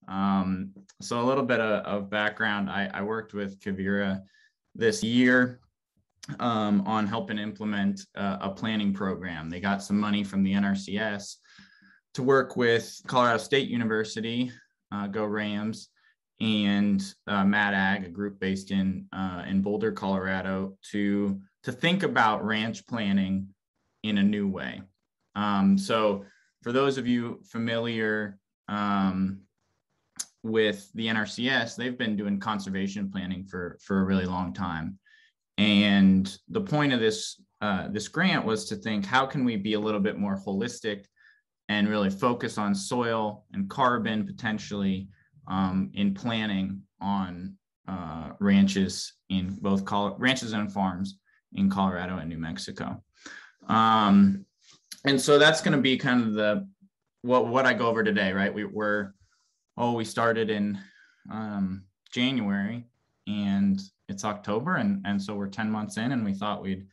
So a little bit of background. I worked with Quivira this year on helping implement a planning program. They got some money from the NRCS to work with Colorado State University, Go Rams, and Mad Ag, a group based in Boulder, Colorado, to think about ranch planning in a new way. So for those of you familiar with the NRCS, they've been doing conservation planning for a really long time. And the point of this grant was to think, how can we be a little bit more holistic and really focus on soil and carbon potentially in planning on ranches in both ranches and farms in Colorado and New Mexico. And so that's going to be kind of what I go over today, right? We started in January and it's October, and so we're 10 months in, and we thought we'd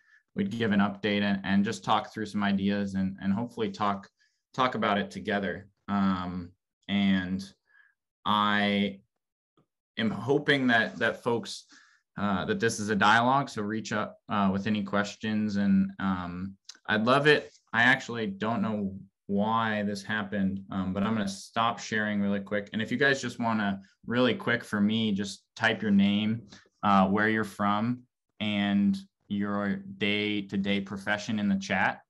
give an update and just talk through some ideas and hopefully talk about it together. And I am hoping that folks, that this is a dialogue, so reach up with any questions, and I'd love it. I actually don't know why this happened, but I'm going to stop sharing really quick. And if you guys just want to really quick for me, just type your name, where you're from, and your day-to-day profession in the chat.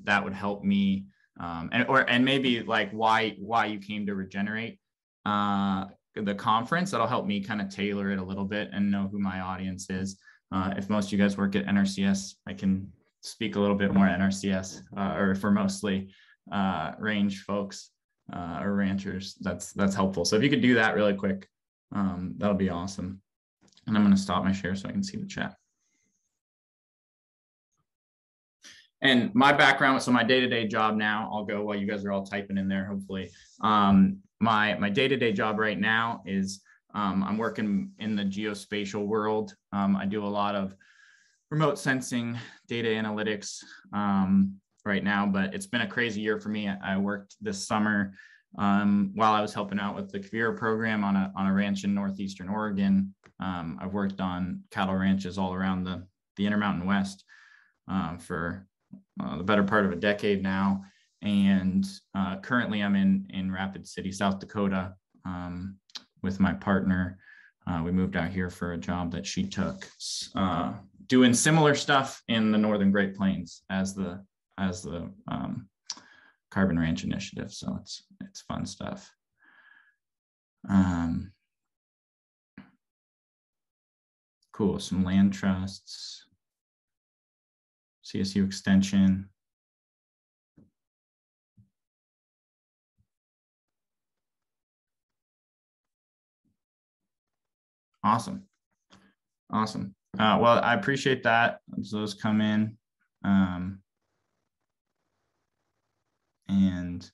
That would help me, and maybe like why you came to Regenerate the conference. That'll help me kind of tailor it a little bit and know who my audience is. If most of you guys work at NRCS, I can speak a little bit more NRCS, or if we're mostly range folks or ranchers, that's helpful. So if you could do that really quick, that'll be awesome. And I'm going to stop my share so I can see the chat. And my background, so my day-to-day job now, I'll go while you guys are all typing in there, hopefully. My day-to-day job right now is I'm working in the geospatial world. I do a lot of remote sensing, data analytics right now, but it's been a crazy year for me. I worked this summer while I was helping out with the Quivira program on a ranch in northeastern Oregon. I've worked on cattle ranches all around the Intermountain West for the better part of a decade now. And currently I'm in Rapid City, South Dakota with my partner. We moved out here for a job that she took, doing similar stuff in the Northern Great Plains as the Carbon Ranch Initiative. So it's fun stuff. Cool, some land trusts, CSU extension. Awesome. Well, I appreciate that as those come in. And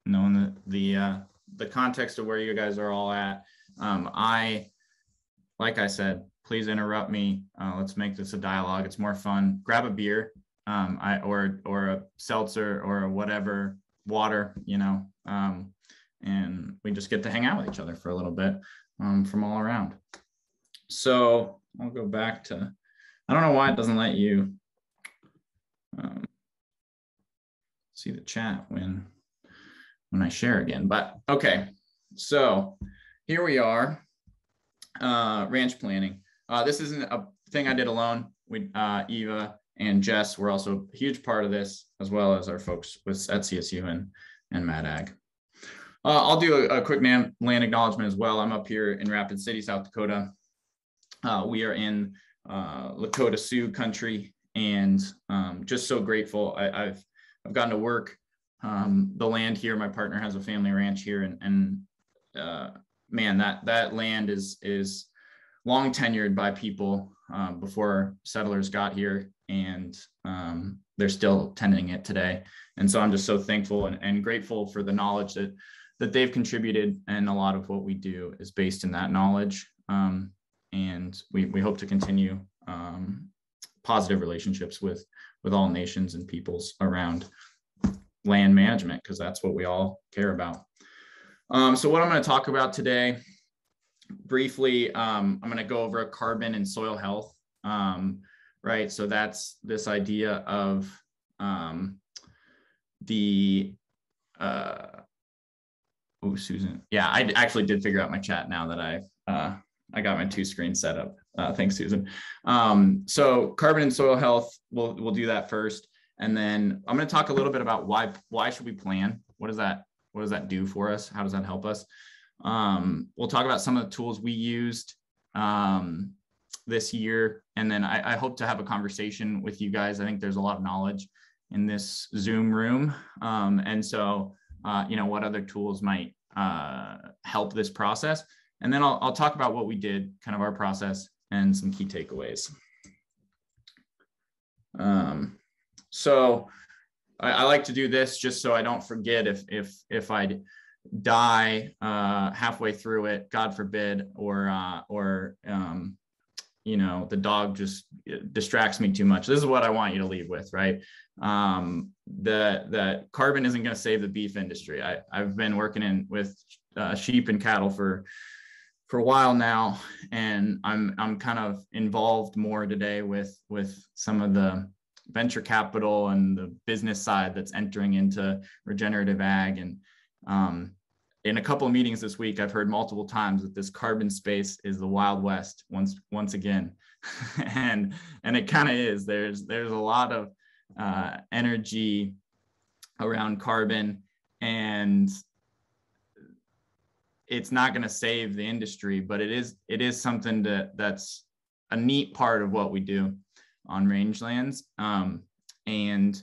knowing the context of where you guys are all at, like I said, please interrupt me. Let's make this a dialogue. It's more fun. Grab a beer, or a seltzer or whatever, water, and we just get to hang out with each other for a little bit from all around. So I'll go back to, I don't know why it doesn't let you see the chat when I share again, but okay. So here we are, ranch planning. This isn't a thing I did alone. Eva and Jess were also a huge part of this, as well as our folks at CSU and Mad Ag. I'll do a quick land acknowledgement as well. I'm up here in Rapid City, South Dakota. We are in Lakota Sioux country, and just so grateful. I've gotten to work the land here. My partner has a family ranch here, and man, that land is long tenured by people before settlers got here, and they're still tending it today. And so I'm just so thankful and grateful for the knowledge that they've contributed, and a lot of what we do is based in that knowledge. And we hope to continue positive relationships with all nations and peoples around land management, because that's what we all care about. So what I'm going to talk about today, briefly, I'm going to go over carbon and soil health, right? So that's this idea of oh, Susan. Yeah, I actually did figure out my chat now that I got my two screens set up. Thanks, Susan. So carbon and soil health, we'll do that first. And then I'm going to talk a little bit about why should we plan? What does that do for us? How does that help us? We'll talk about some of the tools we used this year. And then I hope to have a conversation with you guys. I think there's a lot of knowledge in this Zoom room. And so, what other tools might help this process. And then I'll talk about what we did, kind of our process and some key takeaways. So I like to do this just so I don't forget if I die halfway through it, God forbid, or the dog just distracts me too much. This is what I want you to leave with, right? That carbon isn't going to save the beef industry. I've been working with sheep and cattle for a while now, and I'm kind of involved more today with some of the venture capital and the business side that's entering into regenerative ag. And in a couple of meetings this week, I've heard multiple times that this carbon space is the Wild West once again. and it kind of is. There's a lot of energy around carbon, and it's not going to save the industry, but it is something that's a neat part of what we do on rangelands. And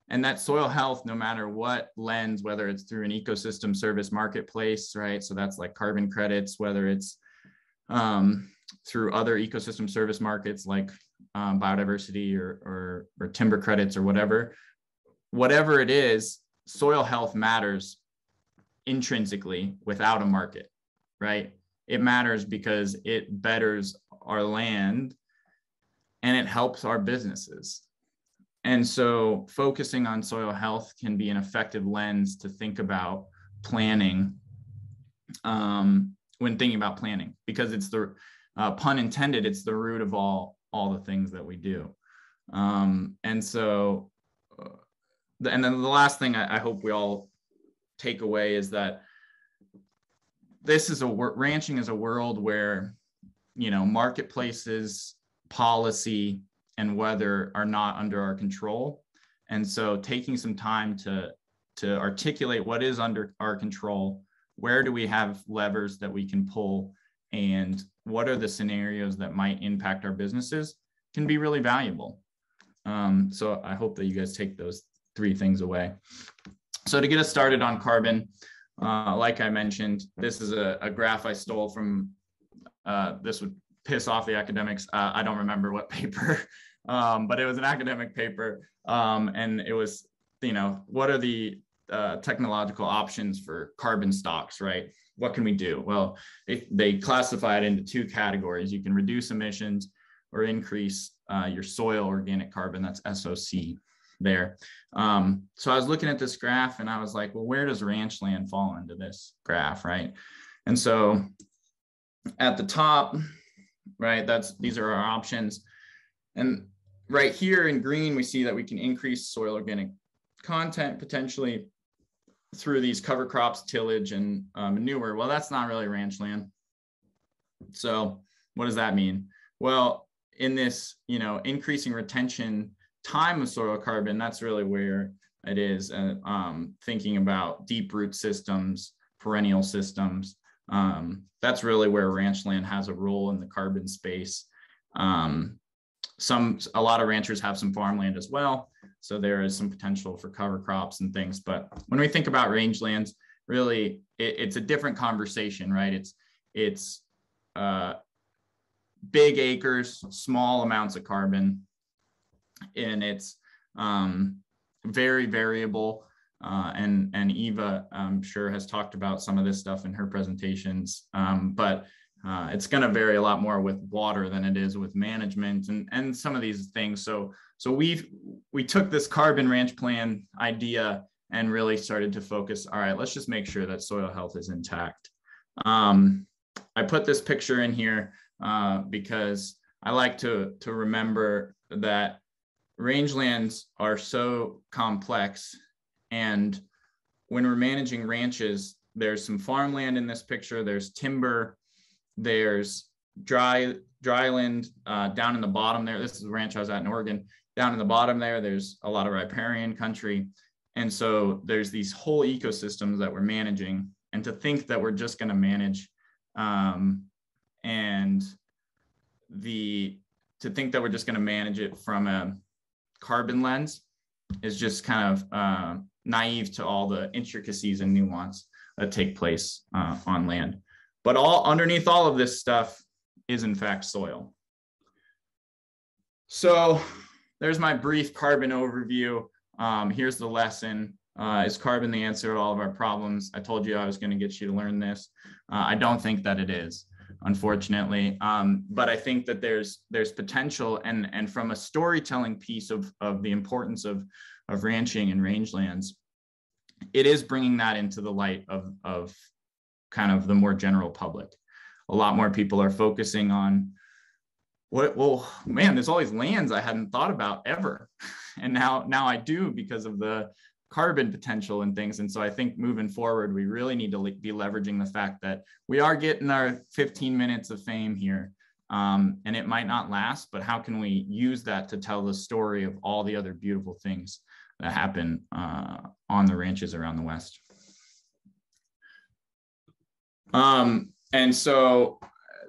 that soil health, no matter what lens, whether it's through an ecosystem service marketplace, right? So that's like carbon credits, whether it's through other ecosystem service markets like biodiversity or timber credits or whatever it is, soil health matters intrinsically without a market, right? It matters because it betters our land and it helps our businesses. And so focusing on soil health can be an effective lens to think about planning when thinking about planning, because it's the pun intended, it's the root of all the things that we do. And so, and then the last thing I hope we all take away is that this is ranching is a world where, marketplaces, policy, and weather are not under our control. And so taking some time to articulate what is under our control, where do we have levers that we can pull, and what are the scenarios that might impact our businesses can be really valuable. So I hope that you guys take those three things away. So to get us started on carbon, like I mentioned, this is a graph I stole from, this would piss off the academics. I don't remember what paper, but it was an academic paper. And it was, what are the technological options for carbon stocks, right? What can we do? Well, they classify it into two categories. You can reduce emissions or increase your soil organic carbon, that's SOC there. So I was looking at this graph and I was like, well, where does ranch land fall into this graph, right? And so at the top, right, these are our options. And right here in green, we see that we can increase soil organic content potentially through these cover crops, tillage, and manure. Well, that's not really ranch land. So what does that mean? Well, in this, increasing retention time of soil carbon, that's really where it is. Thinking about deep root systems, perennial systems, that's really where ranch land has a role in the carbon space. A lot of ranchers have some farmland as well, so there is some potential for cover crops and things. But when we think about rangelands, really, it's a different conversation, right? It's big acres, small amounts of carbon, and it's very variable. And Eva, I'm sure, has talked about some of this stuff in her presentations, but it's going to vary a lot more with water than it is with management and some of these things. So we took this carbon ranch plan idea and really started to focus, all right, let's just make sure that soil health is intact. I put this picture in here because I like to remember that rangelands are so complex, and when we're managing ranches, there's some farmland in this picture, there's timber, there's dryland down in the bottom there. This is the ranch I was at in Oregon. Down in the bottom there, there's a lot of riparian country. And so there's these whole ecosystems that we're managing. And to think that we're just going to manage it from a carbon lens is just kind of naive to all the intricacies and nuance that take place on land. But underneath all of this stuff is in fact soil. So there's my brief carbon overview. Here's the lesson. Is carbon the answer to all of our problems? I told you I was going to get you to learn this. I don't think that it is, unfortunately. But I think that there's potential, and from a storytelling piece of the importance of ranching and rangelands, it is bringing that into the light of kind of the more general public. A lot more people are focusing on well, man, there's all these lands I hadn't thought about ever. And now I do, because of the carbon potential and things. And so I think moving forward, we really need to be leveraging the fact that we are getting our 15 minutes of fame here. And it might not last, but how can we use that to tell the story of all the other beautiful things that happen on the ranches around the West? And so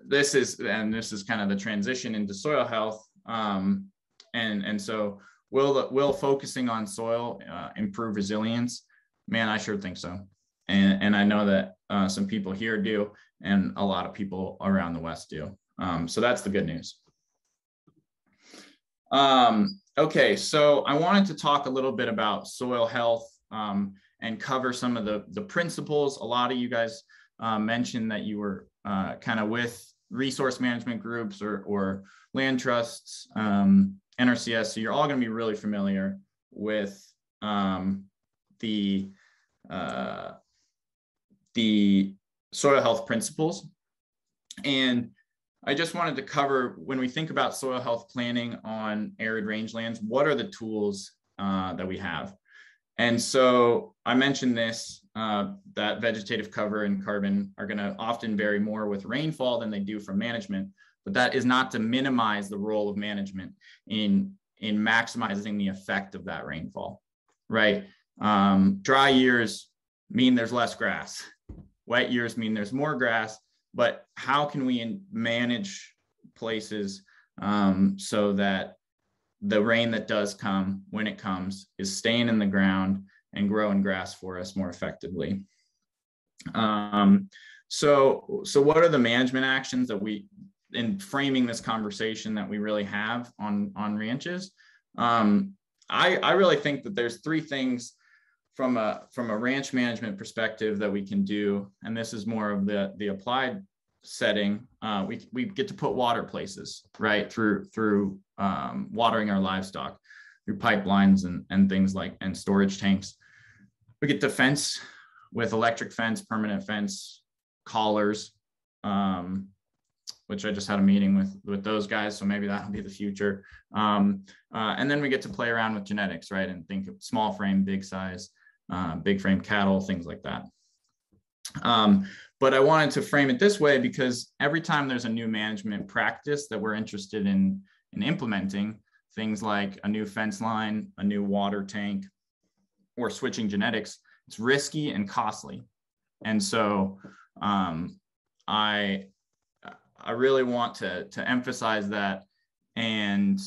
this is kind of the transition into soil health. And so will focusing on soil improve resilience? Man, I sure think so. And I know that some people here do, and a lot of people around the West do. So that's the good news. Okay, so I wanted to talk a little bit about soil health and cover some of the principles. A lot of you guys mentioned that you were kind of with resource management groups or land trusts, NRCS. So you're all going to be really familiar with the soil health principles. And I just wanted to cover, when we think about soil health planning on arid rangelands, what are the tools that we have? And so I mentioned this, that vegetative cover and carbon are going to often vary more with rainfall than they do from management, but that is not to minimize the role of management in maximizing the effect of that rainfall, right? Dry years mean there's less grass. Wet years mean there's more grass, but how can we manage places so that the rain that does come, when it comes, is staying in the ground and growing grass for us more effectively? So what are the management actions that we, in framing this conversation, that we really have on ranches? I really think that there's three things from a ranch management perspective that we can do, and this is more of the applied setting. We get to put water places, right, through watering our livestock, through pipelines and things like, and storage tanks. We get to fence with electric fence, permanent fence, collars, which I just had a meeting with those guys, so maybe that'll be the future. And then we get to play around with genetics, right, and think of small frame, big size, big frame cattle, things like that. But I wanted to frame it this way because every time there's a new management practice that we're interested in implementing, things like a new fence line, a new water tank, or switching genetics, it's risky and costly. And so I really want to emphasize that, and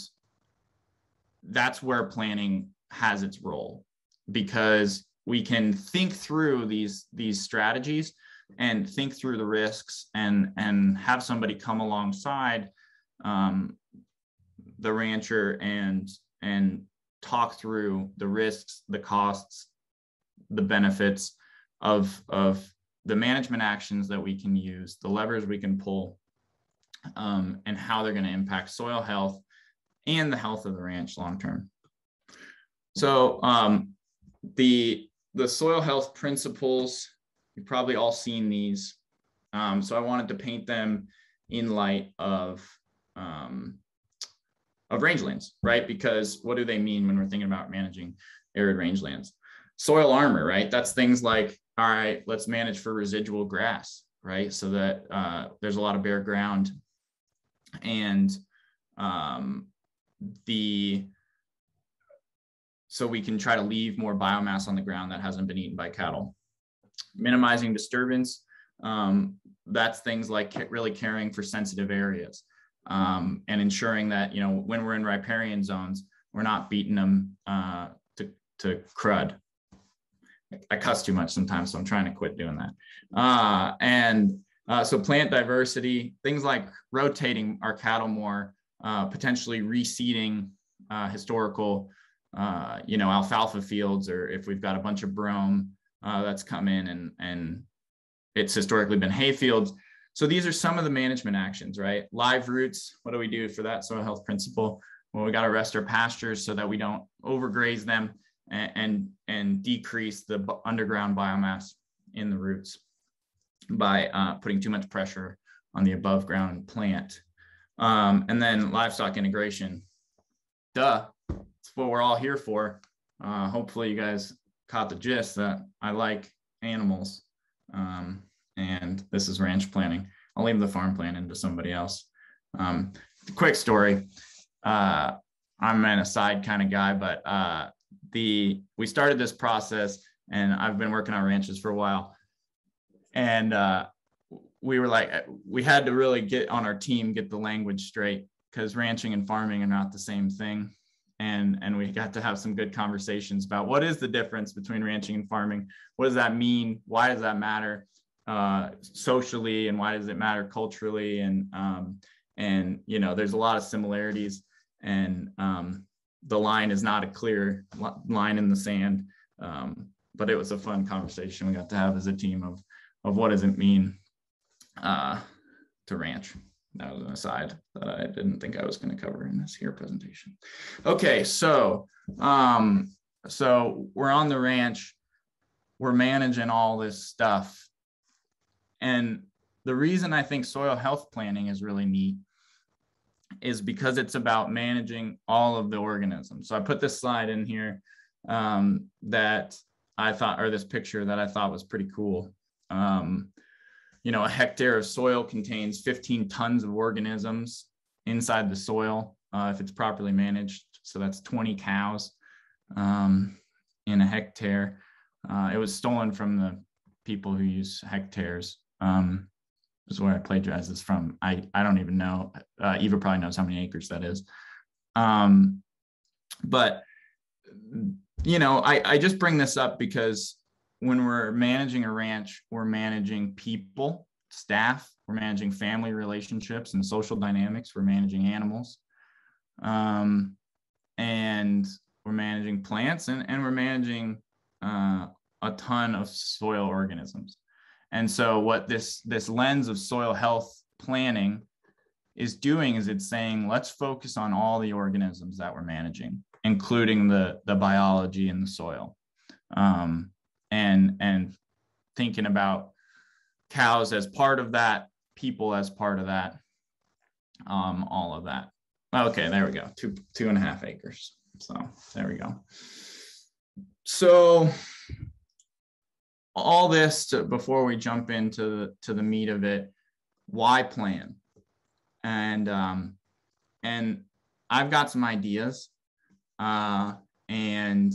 that's where planning has its role, because we can think through these strategies and think through the risks and have somebody come alongside the rancher and talk through the risks, the costs, the benefits of the management actions that we can use, the levers we can pull, and how they're going to impact soil health and the health of the ranch long term. So the soil health principles, you've probably all seen these. So I wanted to paint them in light of rangelands, right? Because what do they mean when we're thinking about managing arid rangelands? Soil armor, right? That's things like, all right, let's manage for residual grass, right? So that there's a lot of bare ground, and so we can try to leave more biomass on the ground that hasn't been eaten by cattle. Minimizing disturbance, that's things like really caring for sensitive areas, and ensuring that, you know, when we're in riparian zones, we're not beating them to crud. I cuss too much sometimes, so I'm trying to quit doing that. So plant diversity, things like rotating our cattle more, potentially reseeding historical, you know, alfalfa fields, or if we've got a bunch of brome that's come in and it's historically been hay fields. So these are some of the management actions, right? Live roots, what do we do for that soil health principle? Well, we got to rest our pastures so that we don't overgraze them and decrease the underground biomass in the roots by putting too much pressure on the above ground plant. And then livestock integration. Duh, it's what we're all here for. Hopefully you guys caught the gist that I like animals, and this is ranch planning. I'll leave the farm planning to somebody else. Quick story. I'm an aside kind of guy, but we started this process, and I've been working on ranches for a while, and we were like, we had to really get on our team, get the language straight, because ranching and farming are not the same thing. And we got to have some good conversations about what is the difference between ranching and farming. What does that mean? Why does that matter socially, and why does it matter culturally? And you know, there's a lot of similarities, and the line is not a clear line in the sand. But it was a fun conversation we got to have as a team of what does it mean to ranch. That was an aside that I didn't think I was going to cover in this here presentation. Okay, so so we're on the ranch, we're managing all this stuff, and the reason I think soil health planning is really neat is because it's about managing all of the organisms. So I put this slide in here that I thought, or this picture that I thought was pretty cool. You know, a hectare of soil contains 15 tons of organisms inside the soil if it's properly managed. So that's 20 cows in a hectare. It was stolen from the people who use hectares. This is where I plagiarized this from. I don't even know. Eva probably knows how many acres that is. But, you know, I just bring this up because when we're managing a ranch, we're managing people, staff, we're managing family relationships and social dynamics, we're managing animals, and we're managing plants, and we're managing a ton of soil organisms. And so what this lens of soil health planning is doing is it's saying, let's focus on all the organisms that we're managing, including the biology in the soil. And thinking about cows as part of that, people as part of that, all of that. Okay, there we go, 2.5 acres. So there we go. So all this before we jump into the meat of it, why plan? And I've got some ideas, and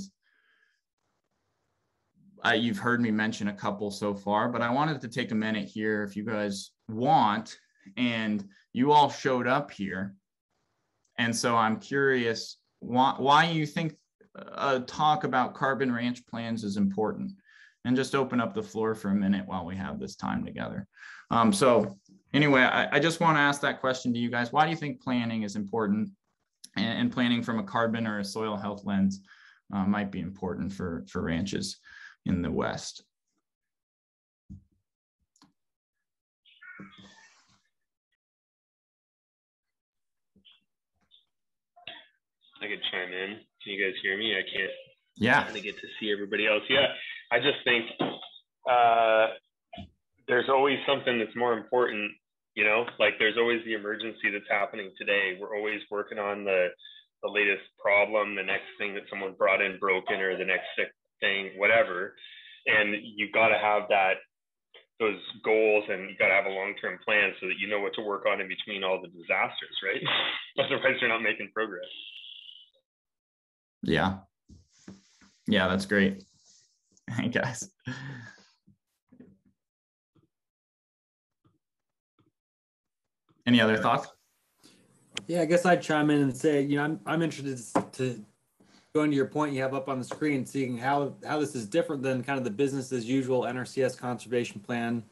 you've heard me mention a couple so far, but I wanted to take a minute here if you guys want, and you all showed up here. And so I'm curious why you think a talk about carbon ranch plans is important, and just open up the floor for a minute while we have this time together. So anyway, I just want to ask that question to you guys. Why do you think planning is important, and planning from a carbon or a soil health lens might be important for ranches in the West? I could chime in. Can you guys hear me? I can't. Yeah. Kind of get to see everybody else. Yeah. I just think there's always something that's more important, you know, like there's always the emergency that's happening today. We're always working on the latest problem, the next thing that someone brought in broken, or the next sick thing, whatever. And you got to have those goals, and you got to have a long-term plan so that you know what to work on in between all the disasters, right? Otherwise you're not making progress. Yeah, that's great. Hey guys. Any other thoughts? Yeah, I guess I'd chime in and say, you know, I'm interested to go into your point you have up on the screen, seeing how this is different than kind of the business as usual NRCS conservation plan.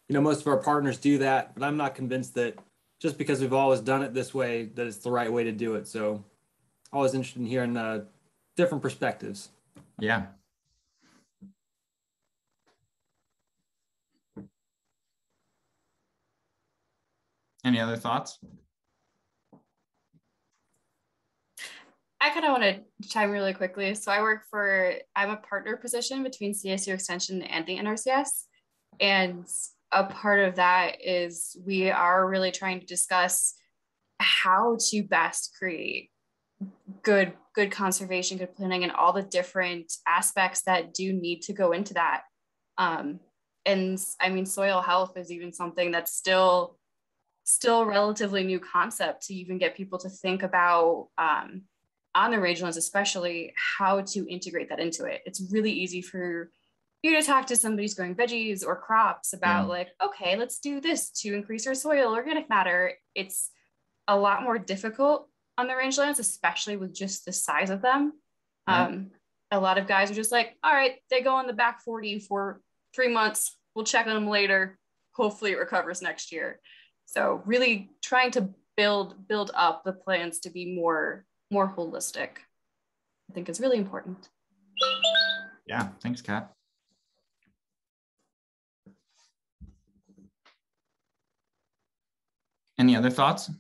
You know, most of our partners do that, but I'm not convinced that just because we've always done it this way, that it's the right way to do it. So always interested in hearing different perspectives. Yeah. Any other thoughts? I kind of want to chime really quickly. So I'm a partner position between CSU Extension and the NRCS. And a part of that is we are really trying to discuss how to best create good conservation, good planning, and all the different aspects that do need to go into that. And I mean, soil health is even something that's still a relatively new concept to even get people to think about on the rangelands, especially how to integrate that into it. It's really easy for you to talk to somebody who's growing veggies or crops about like, okay, let's do this to increase our soil organic matter. It's a lot more difficult on the rangelands, especially with just the size of them. A lot of guys are just like, all right, they go on the back 40 for 3 months. We'll check on them later. Hopefully it recovers next year. So really trying to build up the plans to be more holistic, I think is really important. Yeah, thanks, Kat. Any other thoughts?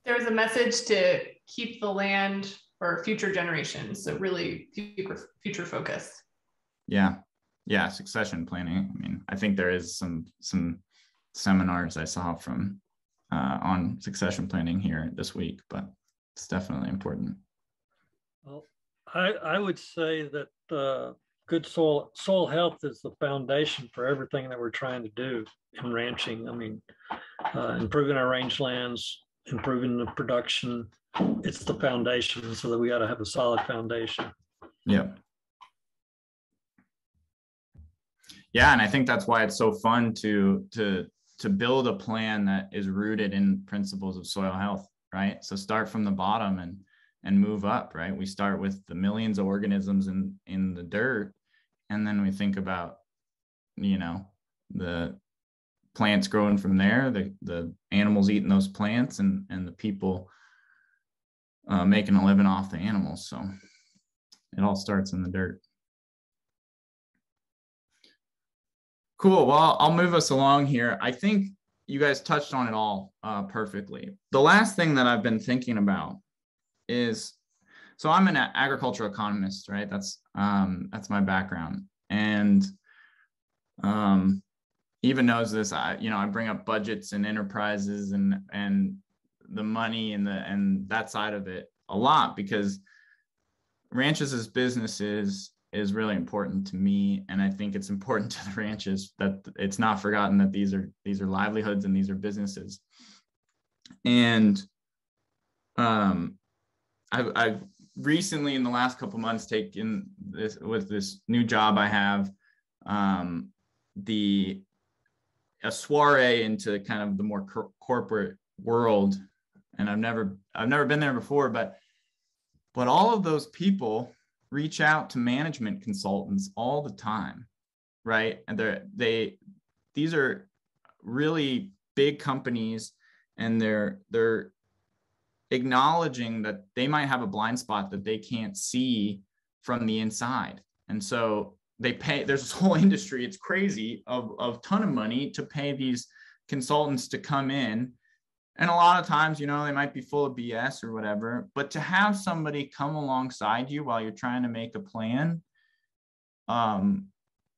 There was a message to keep the land for future generations, so really future focus. Yeah, succession planning. I mean, I think there is some seminars I saw from on succession planning here this week, but it's definitely important. Well, I would say that good soil health is the foundation for everything that we're trying to do in ranching. I mean, improving our rangelands, improving the production, it's the foundation, so that we got to have a solid foundation. Yeah, and I think that's why it's so fun to build a plan that is rooted in principles of soil health, right? So start from the bottom and move up, right? We start with the millions of organisms in the dirt, and then we think about, you know, the plants growing from there, the animals eating those plants, and the people making a living off the animals. So it all starts in the dirt. Cool. Well, I'll move us along here. I think you guys touched on it all perfectly. The last thing that I've been thinking about is, so I'm an agricultural economist, right? That's my background, and even knows this. I bring up budgets and enterprises and the money and that side of it a lot, because ranches as businesses is really important to me, and I think it's important to the ranches that it's not forgotten that these are livelihoods and these are businesses. And I've recently, in the last couple months, taken this with this new job I have, a soiree into kind of the more corporate world, and I've never been there before, but all of those people reach out to management consultants all the time, right? And these are really big companies, and they're acknowledging that they might have a blind spot that they can't see from the inside. And so they pay, there's this whole industry, it's crazy, of ton of money to pay these consultants to come in And a lot of times, you know, they might be full of BS or whatever, but to have somebody come alongside you while you're trying to make a plan,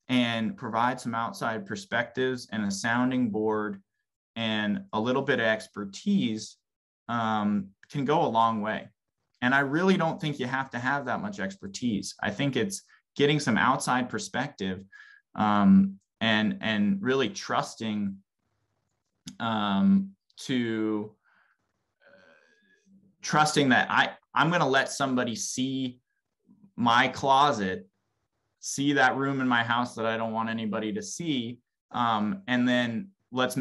and provide some outside perspectives and a sounding board and a little bit of expertise, can go a long way. And I really don't think you have to have that much expertise. I think it's getting some outside perspective, and really trusting, trusting that I'm going to let somebody see my closet, see that room in my house that I don't want anybody to see, and then let's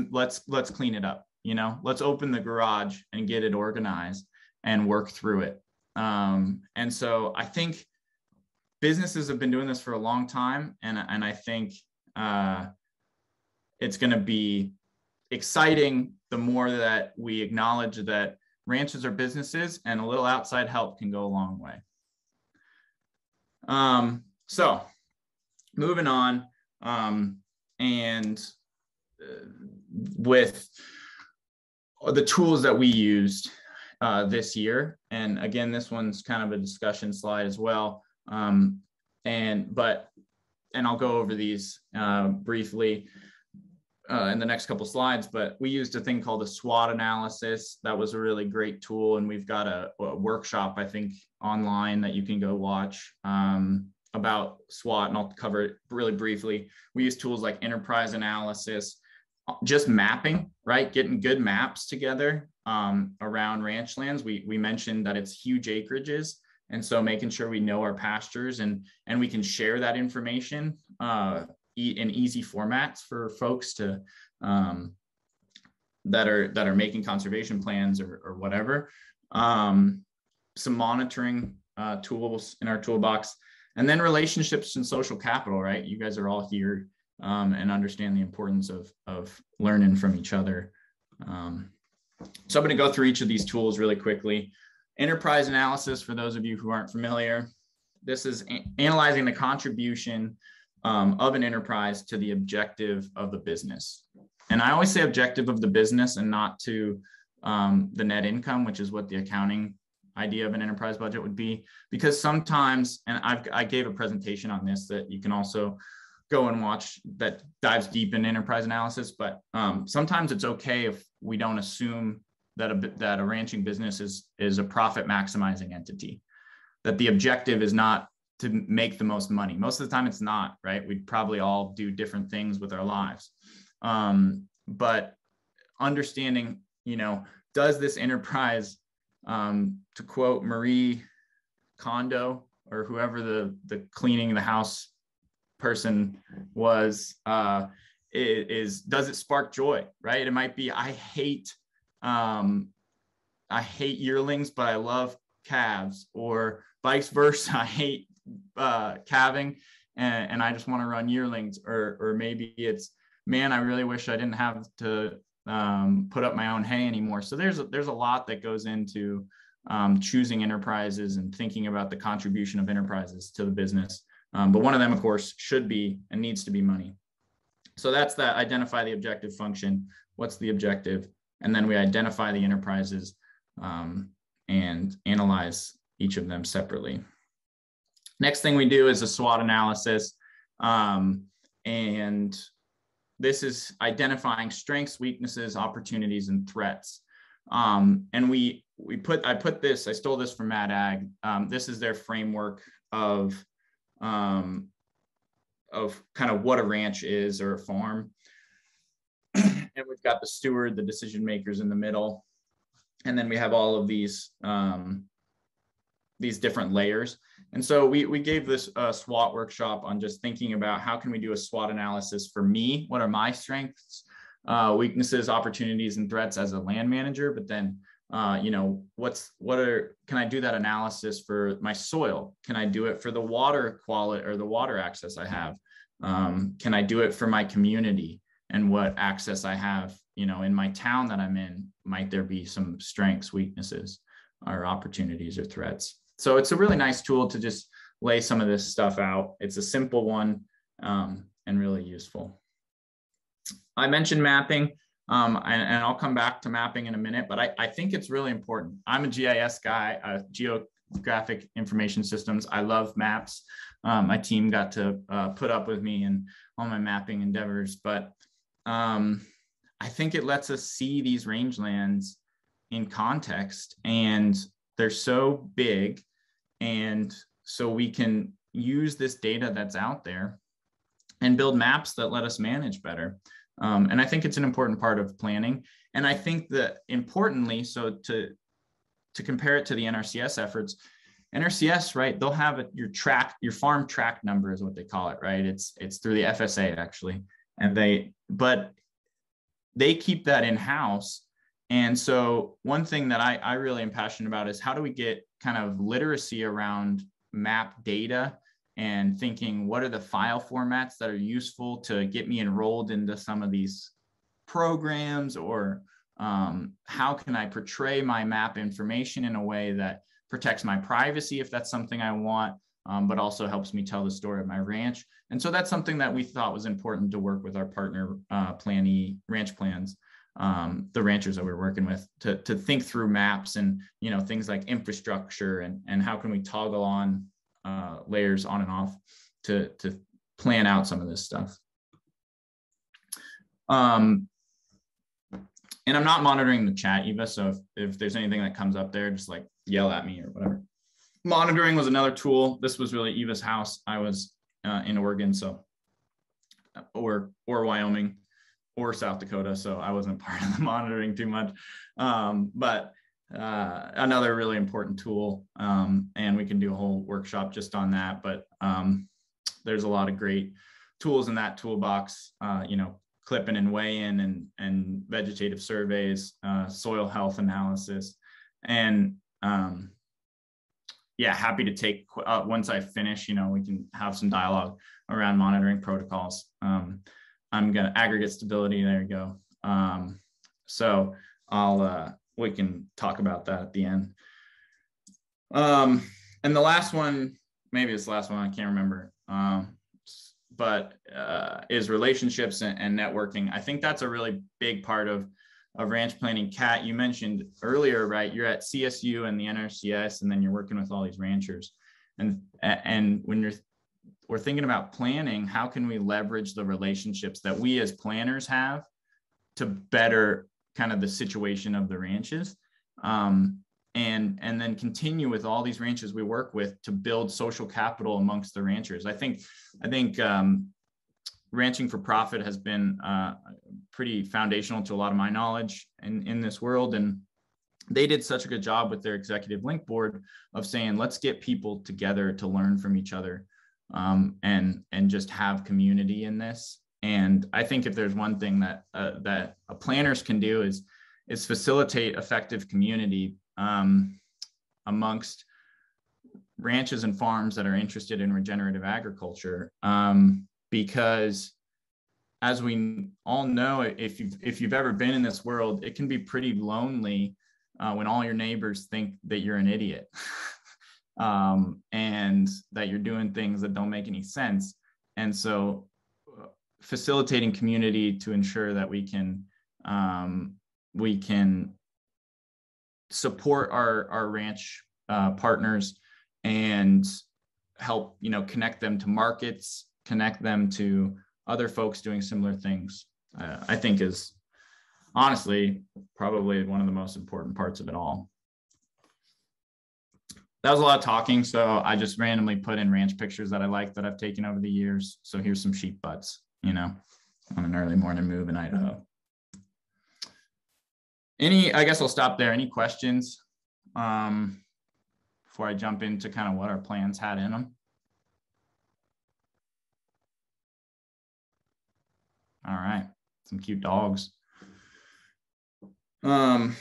clean it up. You know, let's open the garage and get it organized and work through it. And so I think businesses have been doing this for a long time, and I think it's going to be exciting the more that we acknowledge that ranches are businesses, and a little outside help can go a long way. So moving on, with the tools that we used this year, and again, this one's kind of a discussion slide as well, and I'll go over these briefly in the next couple slides, but we used a thing called a SWOT analysis. That was a really great tool, and we've got a workshop, I think, online that you can go watch about SWOT, and I'll cover it really briefly. We use tools like enterprise analysis, just mapping, right? Getting good maps together around ranch lands. We mentioned that it's huge acreages, and so making sure we know our pastures and we can share that information in easy formats for folks to that are making conservation plans or whatever. Some monitoring tools in our toolbox, and then relationships and social capital, right? You guys are all here and understand the importance of learning from each other. So I'm going to go through each of these tools really quickly. Enterprise analysis, for those of you who aren't familiar, this is analyzing the contribution of an enterprise to the objective of the business. And I always say objective of the business and not to the net income, which is what the accounting idea of an enterprise budget would be, because sometimes, and I gave a presentation on this that you can also go and watch that dives deep in enterprise analysis, but sometimes it's okay if we don't assume that a ranching business is a profit maximizing entity, that the objective is not to make the most money. Most of the time it's not, right? We'd probably all do different things with our lives. But understanding, you know, does this enterprise, to quote Marie Kondo or whoever the cleaning the house person was, does it spark joy, right? It might be, I hate yearlings, but I love calves, or vice versa. I hate calving and I just want to run yearlings, or maybe it's, man, I really wish I didn't have to put up my own hay anymore. So there's a lot that goes into choosing enterprises and thinking about the contribution of enterprises to the business. But one of them, of course, should be and needs to be money. So that's that. Identify the objective function. What's the objective? And then we identify the enterprises and analyze each of them separately. Next thing we do is a SWOT analysis. And this is identifying strengths, weaknesses, opportunities, and threats. And I stole this from Mad Ag. This is their framework of kind of what a ranch is, or a farm. And we've got the steward, the decision makers in the middle. And then we have all of these different layers. And so we gave this SWOT workshop on just thinking about how can we do a SWOT analysis for me? What are my strengths, weaknesses, opportunities, and threats as a land manager? But then, you know, can I do that analysis for my soil? Can I do it for the water quality or the water access I have? Can I do it for my community and what access I have, you know, in my town that I'm in? Might there be some strengths, weaknesses, or opportunities or threats? So it's a really nice tool to just lay some of this stuff out. It's a simple one and really useful. I mentioned mapping. And I'll come back to mapping in a minute, but I think it's really important. I'm a GIS guy, geographic information systems. I love maps. My team got to put up with me in all my mapping endeavors, but I think it lets us see these rangelands in context, and they're so big. And so we can use this data that's out there and build maps that let us manage better. And I think it's an important part of planning. And I think that importantly, so to compare it to the NRCS efforts, NRCS, right, they'll have your farm track number is what they call it, right? It's through the FSA actually. And but they keep that in-house. And so one thing that I really am passionate about is how do we get kind of literacy around map data and thinking, what are the file formats that are useful to get me enrolled into some of these programs, or how can I portray my map information in a way that protects my privacy if that's something I want, but also helps me tell the story of my ranch. And so that's something that we thought was important to work with our partner Plannee Ranch Plans, the ranchers that we're working with, to think through maps and things like infrastructure and how can we toggle on layers on and off to plan out some of this stuff. And I'm not monitoring the chat, Eva, so if there's anything that comes up there, just like yell at me or whatever. Monitoring was another tool. This was really Eva's house. I was in Oregon, so or Wyoming or South Dakota, so I wasn't part of the monitoring too much. But another really important tool, and we can do a whole workshop just on that. But there's a lot of great tools in that toolbox. Clipping and weigh-in and vegetative surveys, soil health analysis, and yeah, happy to take once I finish. We can have some dialogue around monitoring protocols. I'm gonna aggregate stability. There you go. So we can talk about that at the end. And the last one, maybe it's the last one, I can't remember. But is relationships and networking. I think that's a really big part of ranch planning. Kat, you mentioned earlier, right? You're at CSU and the NRCS, and then you're working with all these ranchers. And when we're thinking about planning, how can we leverage the relationships that we as planners have to better kind of the situation of the ranches? And then continue with all these ranches we work with to build social capital amongst the ranchers. I think ranching for profit has been pretty foundational to a lot of my knowledge in this world. And they did such a good job with their executive link board of saying, let's get people together to learn from each other, and just have community in this. And I think if there's one thing that planners can do is facilitate effective community amongst ranches and farms that are interested in regenerative agriculture, because as we all know, if you've ever been in this world, it can be pretty lonely when all your neighbors think that you're an idiot and that you're doing things that don't make any sense. And so facilitating community to ensure that we can support our ranch partners and help connect them to markets, connect them to other folks doing similar things, I think is honestly probably one of the most important parts of it all. That was a lot of talking, so I just randomly put in ranch pictures that I like that I've taken over the years. So here's some sheep butts, on an early morning move in Idaho. I guess I'll stop there. Any questions before I jump into kind of what our plans had in them? All right, some cute dogs. All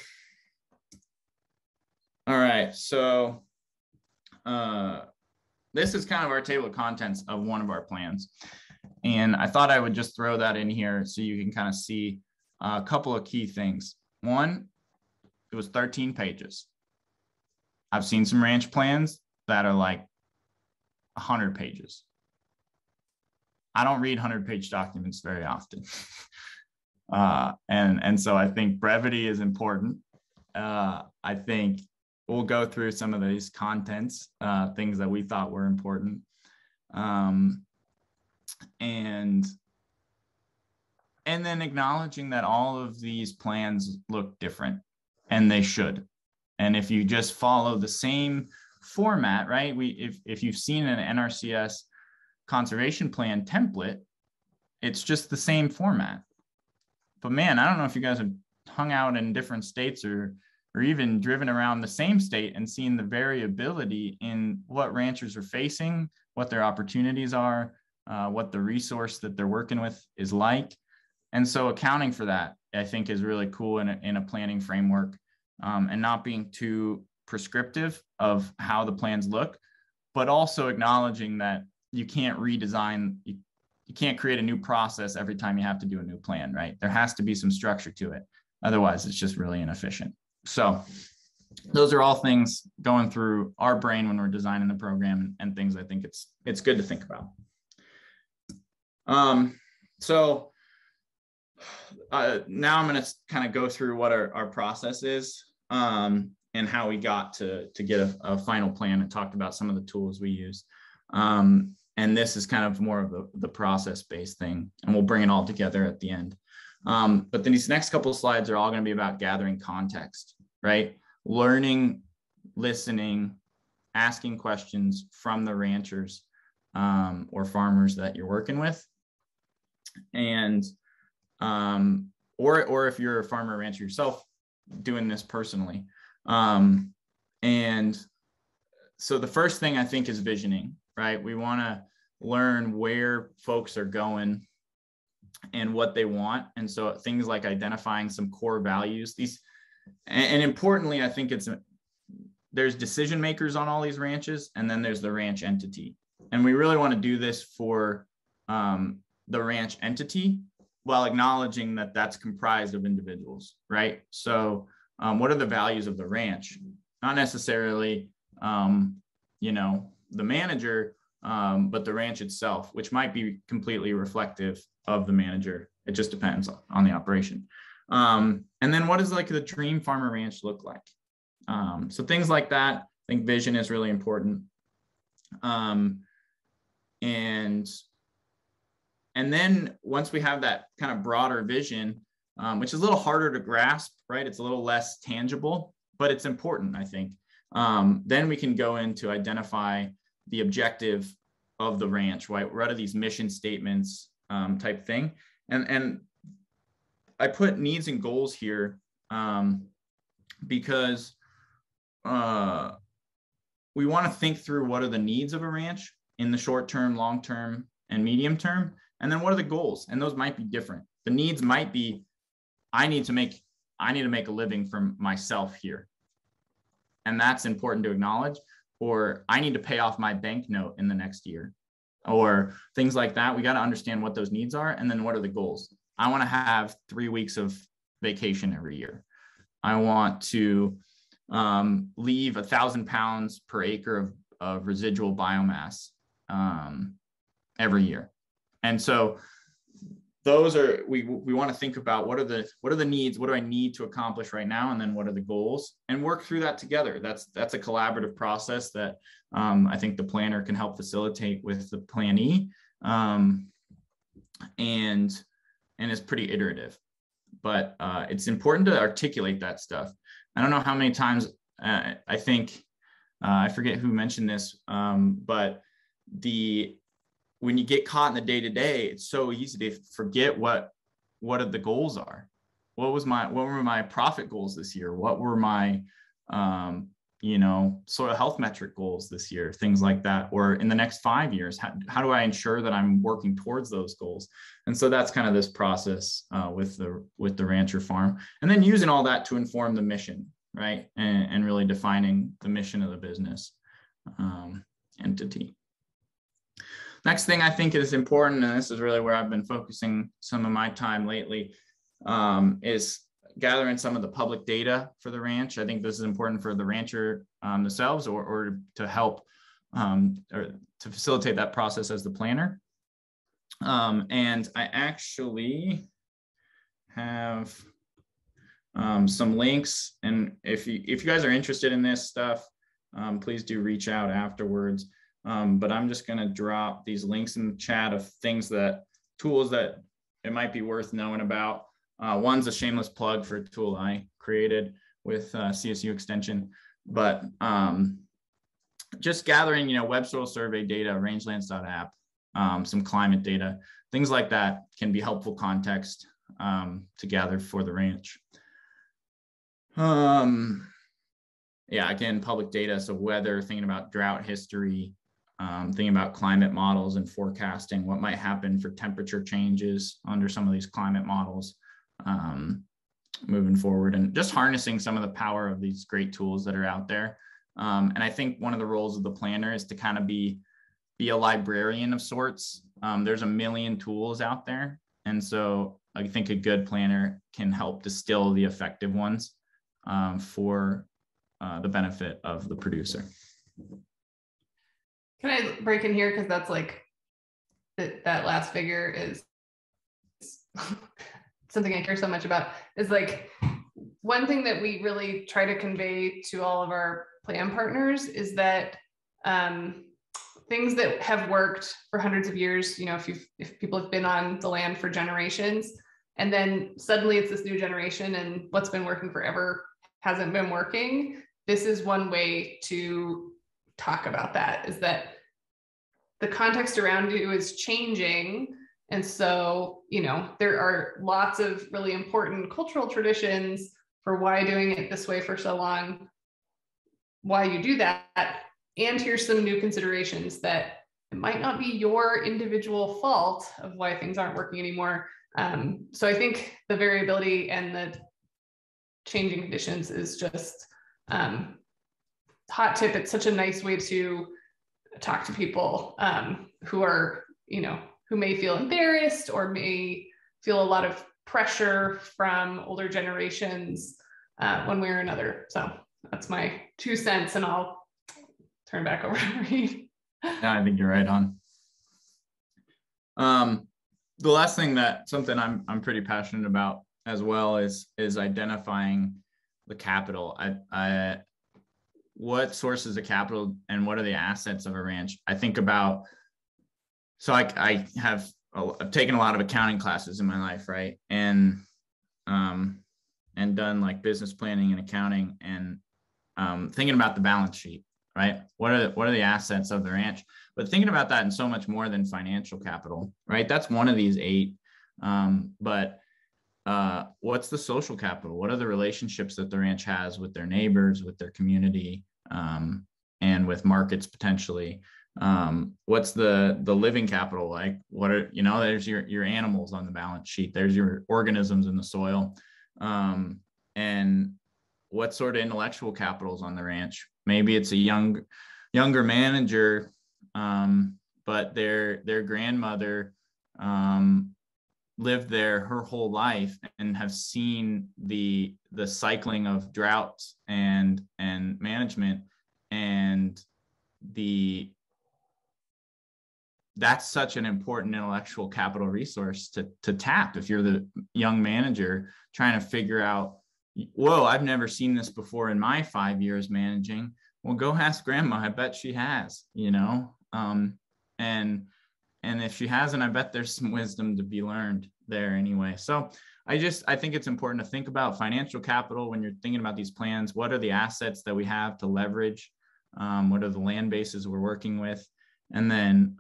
right, so this is kind of our table of contents of one of our plans. And I thought I would just throw that in here so you can kind of see a couple of key things. One, it was 13 pages. I've seen some ranch plans that are like 100 pages. I don't read 100-page documents very often. And so I think brevity is important. I think we'll go through some of these contents, things that we thought were important. And then acknowledging that all of these plans look different, and they should. And if you just follow the same format, right? If you've seen an NRCS conservation plan template, it's just the same format. But man, I don't know if you guys have hung out in different states or even driven around the same state and seen the variability in what ranchers are facing, what their opportunities are, what the resource that they're working with is like. And so accounting for that, I think, is really cool in a planning framework, and not being too prescriptive of how the plans look, but also acknowledging that you can't redesign, you can't create a new process every time you have to do a new plan, right? There has to be some structure to it. Otherwise, it's just really inefficient. So those are all things going through our brain when we're designing the program, and things I think it's good to think about. So now I'm going to kind of go through what our process is, and how we got to get a final plan, and talked about some of the tools we use. And this is kind of more of the process-based thing, and we'll bring it all together at the end. But then these next couple of slides are all going to be about gathering context, right? Learning, listening, asking questions from the ranchers or farmers that you're working with. And or if you're a farmer or rancher yourself, doing this personally. And so the first thing I think is visioning, right? We want to learn where folks are going and what they want. And so things like identifying some core values, and importantly, I think there's decision makers on all these ranches, and then there's the ranch entity. And we really want to do this for the ranch entity, while acknowledging that that's comprised of individuals, right? So what are the values of the ranch? Not necessarily, the manager, but the ranch itself, which might be completely reflective of the manager. It just depends on the operation. And then what does like the dream farmer ranch look like? So things like that, I think vision is really important. And then once we have that kind of broader vision, which is a little harder to grasp, right? It's a little less tangible, but it's important, I think. Then we can go into identify the objective of the ranch, right? What are these mission statements type thing? And I put needs and goals here because we want to think through what are the needs of a ranch in the short term, long term, and medium term. And then what are the goals? And those might be different. The needs might be, I need to make a living for myself here. And that's important to acknowledge. Or I need to pay off my bank note in the next year, or things like that. We got to understand what those needs are. And then what are the goals? I want to have 3 weeks of vacation every year. I want to leave 1,000 pounds per acre of residual biomass every year. And so those are, we want to think about what are the needs, what do I need to accomplish right now, and then what are the goals, and work through that together. That's a collaborative process that I think the planner can help facilitate with the planee, and is pretty iterative. But it's important to articulate that stuff. I don't know how many times I think I forget who mentioned this, but when you get caught in the day-to-day, it's so easy to forget what the goals are. What were my profit goals this year? What were my soil health metric goals this year? Things like that. Or in the next 5 years, how do I ensure that I'm working towards those goals? And so that's kind of this process with the rancher farm, and then using all that to inform the mission, right? And really defining the mission of the business entity. Next thing I think is important, and this is really where I've been focusing some of my time lately, is gathering some of the public data for the ranch. I think this is important for the rancher themselves, or to help or to facilitate that process as the planner. And I actually have some links, and if you guys are interested in this stuff, please do reach out afterwards. But I'm just going to drop these links in the chat of tools that it might be worth knowing about. One's a shameless plug for a tool I created with CSU Extension, but just gathering, web soil survey data, rangelands.app, some climate data, things like that can be helpful context to gather for the ranch. Yeah, again, public data, so weather, thinking about drought history, thinking about climate models and forecasting what might happen for temperature changes under some of these climate models moving forward, and just harnessing some of the power of these great tools that are out there. And I think one of the roles of the planner is to kind of be a librarian of sorts. There's a million tools out there. And so I think a good planner can help distill the effective ones for the benefit of the producer. Can I break in here? Because that's like, that last figure is something I care so much about, is like, one thing that we really try to convey to all of our plan partners is that things that have worked for hundreds of years, if people have been on the land for generations, and then suddenly it's this new generation and what's been working forever hasn't been working. This is one way to talk about that, is that the context around you is changing. And so, there are lots of really important cultural traditions for why doing it this way for so long, why you do that. And here's some new considerations that it might not be your individual fault of why things aren't working anymore. So I think the variability and the changing conditions is just hot tip. It's such a nice way to talk to people who are, who may feel embarrassed or may feel a lot of pressure from older generations one way or another. So that's my 2 cents, and I'll turn back over to Reid. Yeah, I think you're right on. The last thing something I'm pretty passionate about as well is identifying the capital. What sources of capital and what are the assets of a ranch? I think about, so I've taken a lot of accounting classes in my life, right? And done like business planning and accounting, and thinking about the balance sheet, right? What are the assets of the ranch? But thinking about that in so much more than financial capital, right? That's one of these 8. But what's the social capital? What are the relationships that the ranch has with their neighbors, with their community, and with markets potentially? What's the living capital? Like, what are, there's your animals on the balance sheet, there's your organisms in the soil. And what sort of intellectual capital is on the ranch? Maybe it's a younger manager, but their grandmother lived there her whole life and have seen the cycling of droughts and management, and that's such an important intellectual capital resource to tap if you're the young manager trying to figure out, whoa, I've never seen this before in my 5 years managing. Well, go ask grandma. I bet she has, and if she hasn't, I bet there's some wisdom to be learned there anyway. So I think it's important to think about financial capital when you're thinking about these plans. What are the assets that we have to leverage? What are the land bases we're working with? And then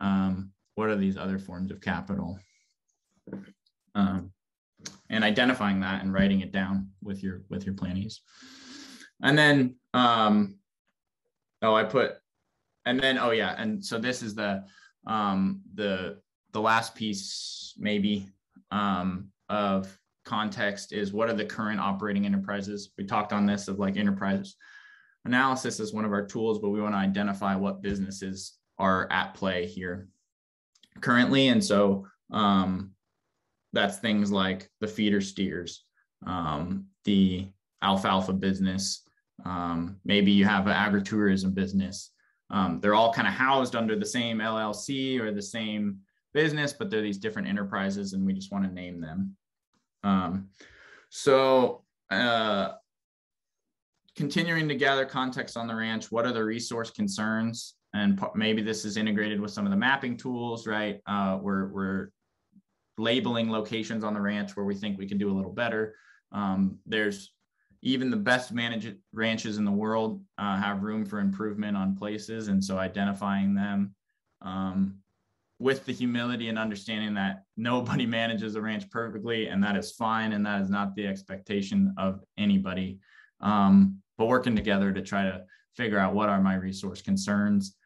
what are these other forms of capital? And identifying that and writing it down with your plannees. And then, and so this is the last piece maybe of context is, what are the current operating enterprises? We talked on this of like enterprise analysis is one of our tools, but we want to identify what businesses are at play here currently. And so that's things like the feeder steers, the alfalfa business, maybe you have an agritourism business. They're all kind of housed under the same LLC or the same business, but they're these different enterprises, and we just want to name them. Continuing to gather context on the ranch, what are the resource concerns? And maybe this is integrated with some of the mapping tools, right? We're labeling locations on the ranch where we think we can do a little better. There's even the best managed ranches in the world have room for improvement on places. And so identifying them with the humility and understanding that nobody manages a ranch perfectly, and that is fine. And that is not the expectation of anybody. But working together to try to figure out what are my resource concerns.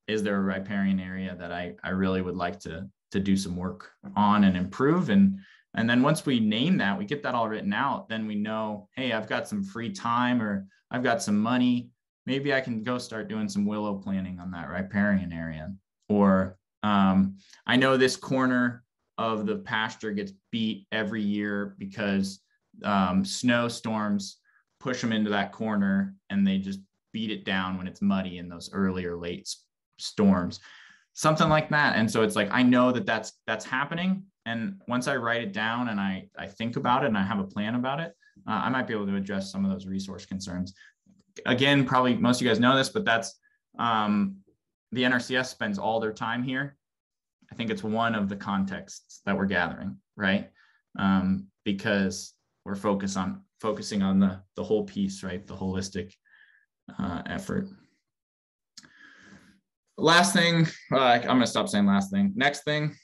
Is there a riparian area that I really would like to do some work on and improve? And then once we name that, we get that all written out, then we know, hey, I've got some free time or I've got some money. Maybe I can go start doing some willow planting on that riparian area. Or I know this corner of the pasture gets beat every year because snowstorms push them into that corner and they just beat it down when it's muddy in those early or late storms, something like that. And so it's like, I know that that's happening. And once I write it down and I think about it and I have a plan about it, I might be able to address some of those resource concerns. Again, probably most of you guys know this, but that's the NRCS spends all their time here. I think it's one of the contexts that we're gathering, right? Because we're focusing on the whole piece, right? The holistic effort. Last thing, I'm going to stop saying last thing. Next thing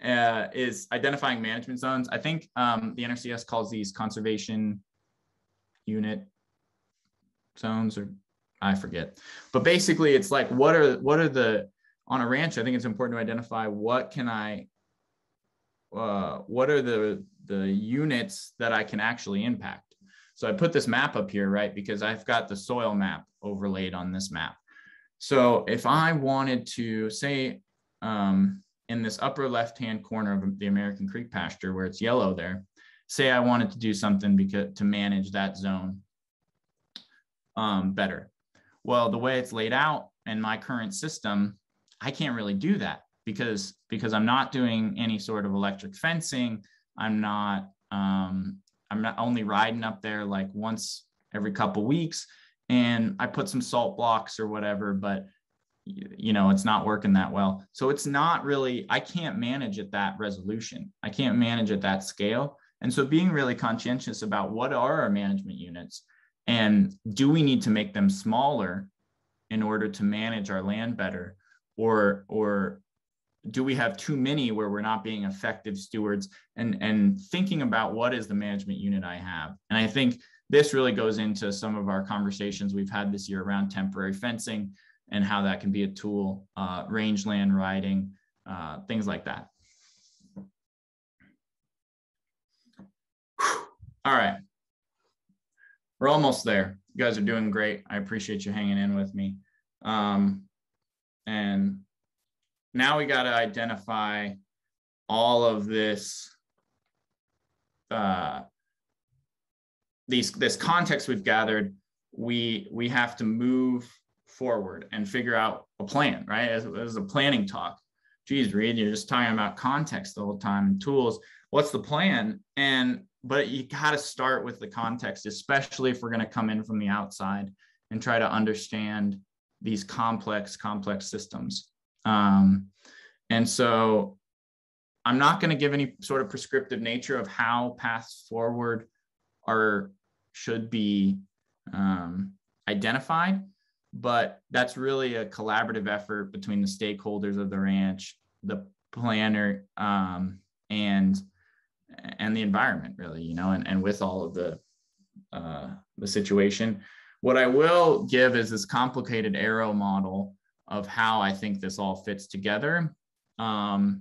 is identifying management zones. I think the NRCS calls these conservation unit zones, or I forget. But basically, it's like what are the on a ranch? I think it's important to identify what are the units that I can actually impact. So I put this map up here, right? Because I've got the soil map overlaid on this map. So if I wanted to say in this upper left-hand corner of the American Creek pasture where it's yellow there, say I wanted to do something to manage that zone better. Well, the way it's laid out in my current system, I can't really do that because I'm not doing any sort of electric fencing. I'm not only riding up there like once every couple weeks, and I put some salt blocks or whatever, but it's not working that well. So it's not really, I can't manage at that resolution. I can't manage at that scale. And so being really conscientious about what are our management units and do we need to make them smaller in order to manage our land better, or do we have too many where we're not being effective stewards, and thinking about what is the management unit I have. And I think this really goes into some of our conversations we've had this year around temporary fencing and how that can be a tool, rangeland riding, things like that. All right, we're almost there. You guys are doing great. I appreciate you hanging in with me. And now we got to identify all of this, this context we've gathered. We have to move forward and figure out a plan, right? As a planning talk. Geez, Reid, you're just talking about context the whole time and tools. What's the plan? But you got to start with the context, especially if we're going to come in from the outside and try to understand these complex systems. And so I'm not going to give any sort of prescriptive nature of how paths forward should be identified, but that's really a collaborative effort between the stakeholders of the ranch, the planner, and the environment, really, and with all of the situation. What I will give is this complicated arrow model of how I think this all fits together, and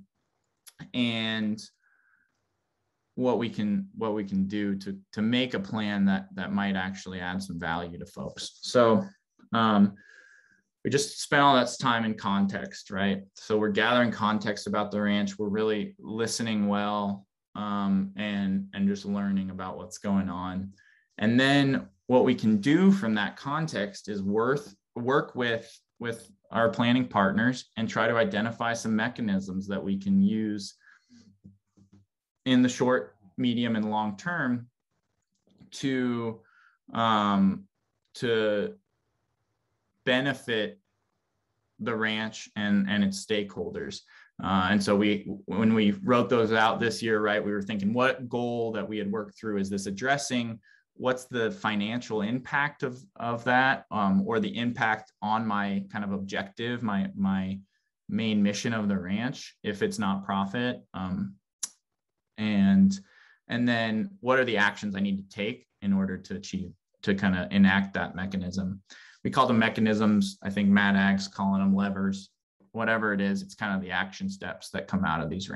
what we can do to make a plan that might actually add some value to folks. So we just spent all that time in context, right? So we're gathering context about the ranch. We're really listening well, and just learning about what's going on. And then what we can do from that context is work with our planning partners and try to identify some mechanisms that we can use in the short, medium, and long term to benefit the ranch and its stakeholders. And so when we wrote those out this year, right, we were thinking what goal that we had worked through is this addressing, what's the financial impact of that, or the impact on my kind of objective, my main mission of the ranch, if it's not profit, and then what are the actions I need to take in order to kind of enact that mechanism. We call them mechanisms. I think Mad Ag's calling them levers. Whatever it is, it's kind of the action steps that come out of these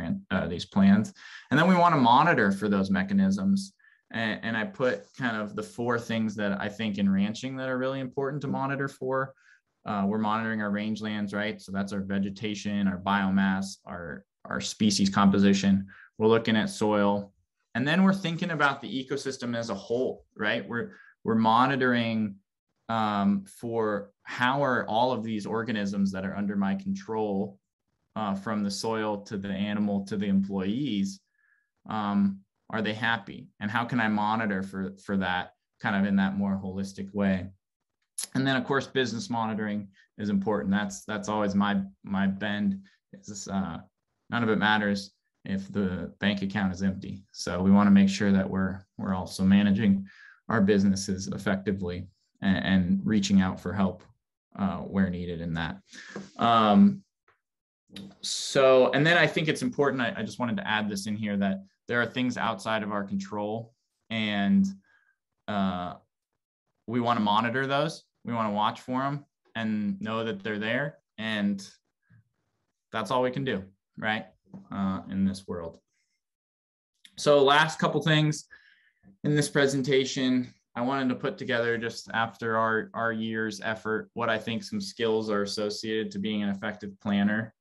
plans. And then we want to monitor for those mechanisms. And I put kind of the 4 things that I think in ranching that are really important to monitor for. We're monitoring our rangelands, right? So that's our vegetation, our biomass, our species composition. We're looking at soil. And then we're thinking about the ecosystem as a whole, right? We're monitoring for how are all of these organisms that are under my control, from the soil to the animal to the employees, are they happy? And how can I monitor for that kind of in that more holistic way? And then of course, business monitoring is important. That's always my bend. It's none of it matters if the bank account is empty. So we want to make sure that we're also managing our businesses effectively and reaching out for help where needed in that. So, and then I think it's important, I just wanted to add this in here, that there are things outside of our control, and we want to monitor those. We want to watch for them and know that they're there. And that's all we can do, right, in this world. So last couple things in this presentation, I wanted to put together, just after our year's effort, what I think some skills are associated to being an effective planner.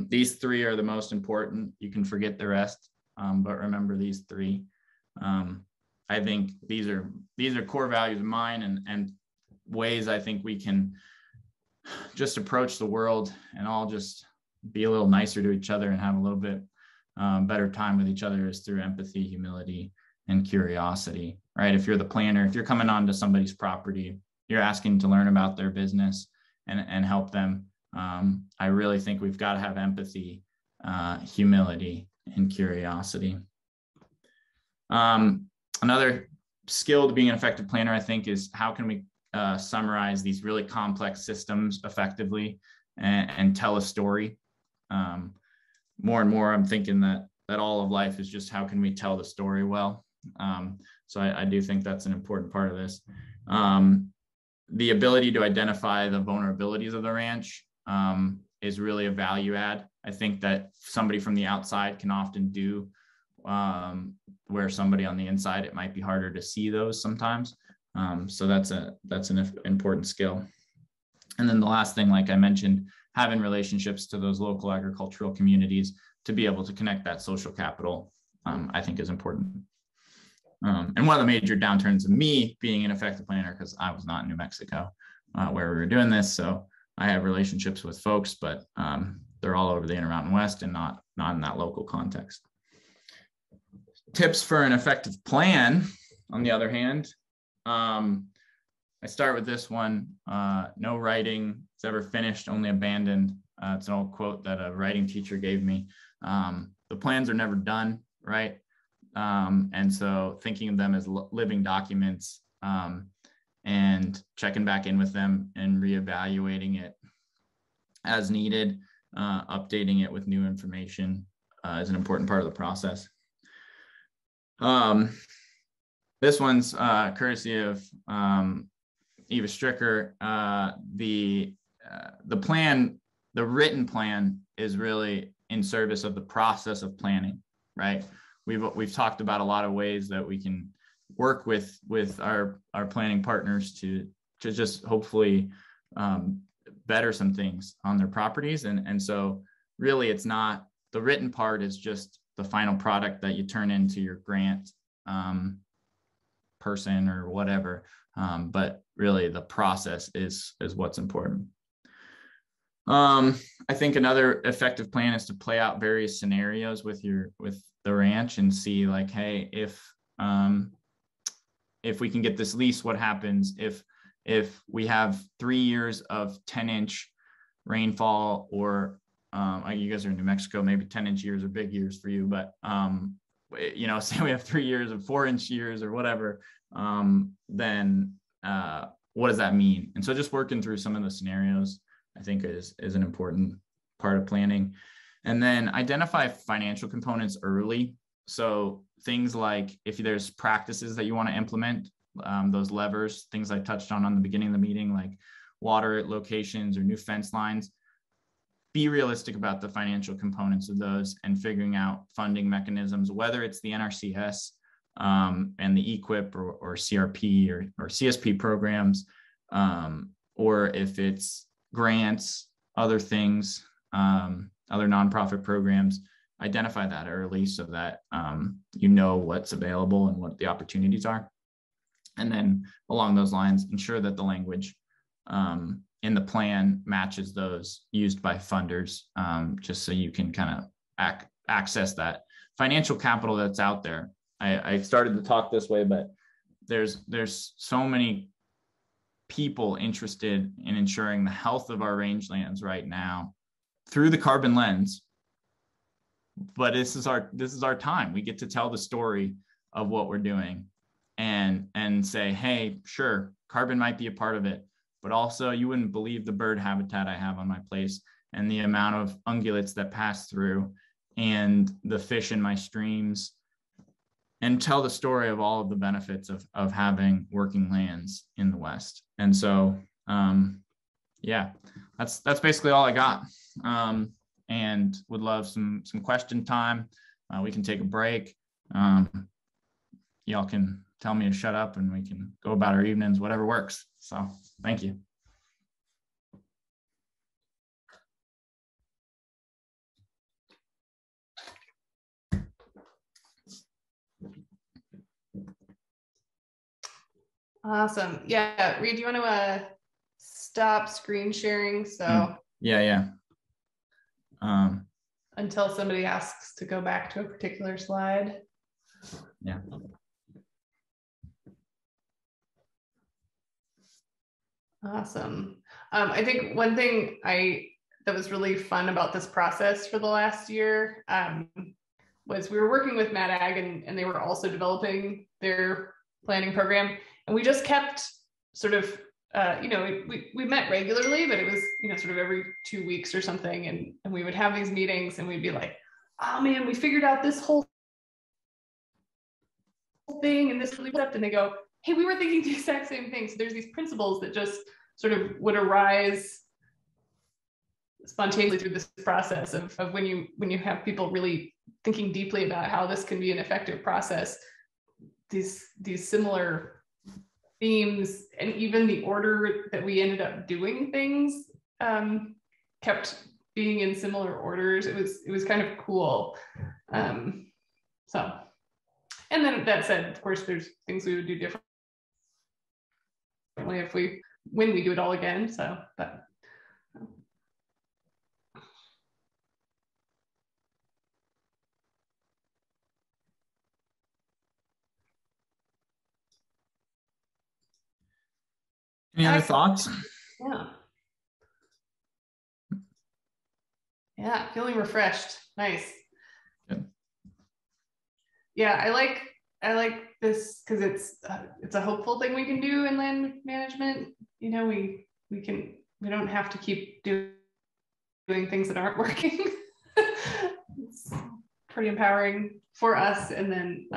These 3 are the most important. You can forget the rest, but remember these 3. I think these are core values of mine, and ways I think we can just approach the world and all just be a little nicer to each other and have a little bit better time with each other, is through empathy, humility, and curiosity, right? If you're the planner, if you're coming onto somebody's property, you're asking to learn about their business and help them. I really think we've got to have empathy, humility, and curiosity. Another skill to being an effective planner, I think, is how can we summarize these really complex systems effectively and tell a story. More and more, I'm thinking that all of life is just how can we tell the story well. So I do think that's an important part of this. The ability to identify the vulnerabilities of the ranch is really a value add. I think that somebody from the outside can often do, where somebody on the inside, it might be harder to see those sometimes. So that's an important skill. And then the last thing, like I mentioned, having relationships to those local agricultural communities to be able to connect that social capital, I think is important. And one of the major downturns of me being an effective planner, because I was not in New Mexico where we were doing this, so I have relationships with folks, but they're all over the Intermountain West and not in that local context. Tips for an effective plan, on the other hand, I start with this one. No writing is ever finished, only abandoned. It's an old quote that a writing teacher gave me. The plans are never done, right? And so thinking of them as living documents, and checking back in with them and reevaluating it as needed, updating it with new information is an important part of the process. This one's courtesy of Eva Stricker. The plan, the written plan, is really in service of the process of planning, right? We've talked about a lot of ways that we can work with our planning partners to just hopefully better some things on their properties. And so really it's not, the written part is just the final product that you turn into your grant person or whatever. But really the process is what's important. I think another effective plan is to play out various scenarios with the ranch and see like, hey, if we can get this lease, what happens if we have 3 years of 10-inch rainfall, or you guys are in New Mexico, maybe 10-inch years are big years for you, but say we have 3 years of 4-inch years or whatever, then what does that mean? And so just working through some of the scenarios, I think is an important part of planning. And then identify financial components early. So things like if there's practices that you want to implement, those levers, things I touched on the beginning of the meeting, like water locations or new fence lines, be realistic about the financial components of those and figuring out funding mechanisms, whether it's the NRCS and the EQIP or CRP or CSP programs, or if it's grants, other things, other nonprofit programs. Identify that early so that you know what's available and what the opportunities are. And then along those lines, ensure that the language in the plan matches those used by funders, just so you can kind of access that financial capital that's out there. I started to talk this way, but there's so many people interested in ensuring the health of our rangelands right now through the carbon lens. But this is our time. We get to tell the story of what we're doing and say, hey, sure, carbon might be a part of it, but also you wouldn't believe the bird habitat I have on my place and the amount of ungulates that pass through and the fish in my streams, and tell the story of all of the benefits of having working lands in the West. And so, yeah, that's basically all I got. And would love some question time. We can take a break. Y'all can tell me to shut up and we can go about our evenings, whatever works. So thank you. Awesome. Yeah, Reid, do you want to stop screen sharing? So yeah. Until somebody asks to go back to a particular slide. Yeah. Awesome. I think one thing that was really fun about this process for the last year was we were working with Mad Ag and they were also developing their planning program. And we just kept sort of, we met regularly, but it was, sort of every 2 weeks or something. And we would have these meetings and we'd be like, oh man, we figured out this whole thing and this really worked. And they go, hey, we were thinking the exact same thing. So there's these principles that just sort of would arise spontaneously through this process of when you have people really thinking deeply about how this can be an effective process. These similar themes and even the order that we ended up doing things kept being in similar orders. It was kind of cool. So, and then that said, of course, there's things we would do differently when we do it all again. So, but. Any other thoughts? Yeah, feeling refreshed. Nice. Good. Yeah, I like this because it's a hopeful thing we can do in land management. We don't have to keep doing things that aren't working. It's pretty empowering for us, and then